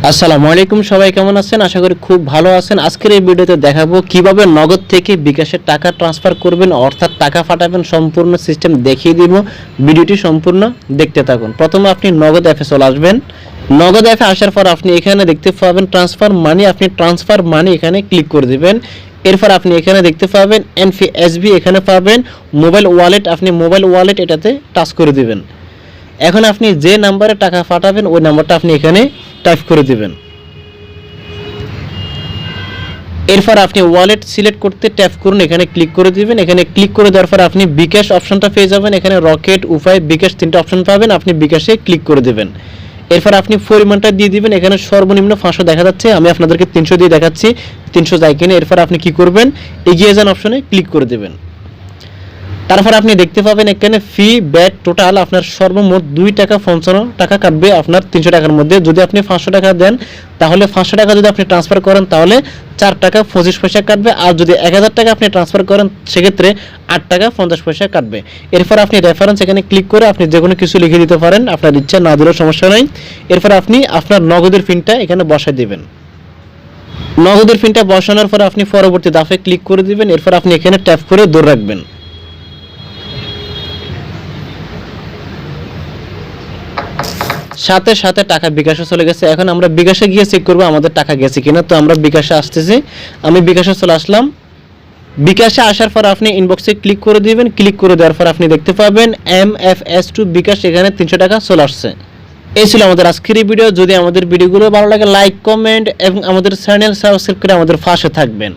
আসসালামু আলাইকুম, সবাই কেমন আছেন? আশা করি খুব ভালো আছেন। আজকের এই ভিডিওতে দেখাবো কিভাবে নগদ থেকে বিকাশে টাকা ট্রান্সফার করবেন, অর্থাৎ টাকা পাঠাবেন। সম্পূর্ণ সিস্টেম দেখিয়ে দিব, ভিডিওটি সম্পূর্ণ দেখতে থাকুন। প্রথমে আপনি নগদ অ্যাপে চলে আসবেন। নগদ অ্যাপে আসার পর আপনি এখানে দেখতে পাবেন ট্রান্সফার মানি। আপনি ট্রান্সফার মানি এখানে ক্লিক করে দিবেন। এরপর আপনি এখানে দেখতে পাবেন এনপিএসবি, এখানে পাবেন মোবাইল ওয়ালেট। আপনি মোবাইল ওয়ালেট এটাতে টাচ করে দিবেন। এখন আপনি যে নাম্বারে টাকা পাঠাবেন ওই নাম্বারটা আপনি এখানে টাইপ করে দিবেন। এরপর আপনি ওয়ালেট সিলেক্ট করতে ট্যাপ করুন, এখানে ক্লিক করে দিবেন। এখানে ক্লিক করে দেওয়ার পর আপনি বিকাশ অপশনটা পেয়ে যাবেন। এখানে রকেট, উপায়, বিকাশ তিনটা অপশন পাবেন। আপনি বিকাশে ক্লিক করে দেবেন। এরপর আপনি পরিমাণটা দিয়ে দিবেন। এখানে সর্বনিম্ন 500 দেখা যাচ্ছে, আমি আপনাদেরকে 300 দিয়ে দেখাচ্ছি। 300 যায় কিনা। এরপর আপনি কি করবেন, এগিয়ে যান অপশনে ক্লিক করে দেবেন। তারপর আপনি দেখতে পাবেন এখানে ফি ব্যাট টোটাল আপনার সর্বমোট 2 টাকা 55 টাকা কাটবে আপনার 300 টাকার মধ্যে। যদি আপনি 500 টাকা দেন তাহলে 500 টাকা যদি আপনি ট্রান্সফার করেন তাহলে 4 টাকা 25 পয়সা কাটবে। আর যদি 1000 টাকা আপনি ট্রান্সফার করেন সেক্ষেত্রে 8 টাকা 50 পয়সা কাটবে। এরপর আপনি রেফারেন্স এখানে ক্লিক করে আপনি যে কোনো কিছু লিখে দিতে পারেন, আপনার ইচ্ছা, না দিলেও সমস্যা নেই। এরপর আপনি আপনার নগদের পিনটা এখানে বসায় দিবেন। নগদের পিনটা বসানোর পর আপনি পরবর্তী ধাপে ক্লিক করে দিবেন। এরপর আপনি এখানে ট্যাপ করে ধরে রাখবেন। সাথে সাথে টাকা বিকাশে চলে গেছে। এখন আমরা বিকাশে গিয়ে চেক করবো আমাদের টাকা গেছে কিনা। তো আমরা বিকাশে আসতেছি, আমি বিকাশে চলে আসলাম। বিকাশে আসার পর আপনি ইনবক্সে ক্লিক করে দিবেন। ক্লিক করে দেওয়ার পর আপনি দেখতে পাবেন MFS2 বিকাশ, এখানে 300 টাকা চলে আসছে। এই ছিল আমাদের আজকের এই ভিডিও। যদি আমাদের ভিডিওগুলো ভালো লাগে লাইক, কমেন্ট এবং আমাদের চ্যানেল সাবস্ক্রাইব করে আমাদের পাশে থাকবেন।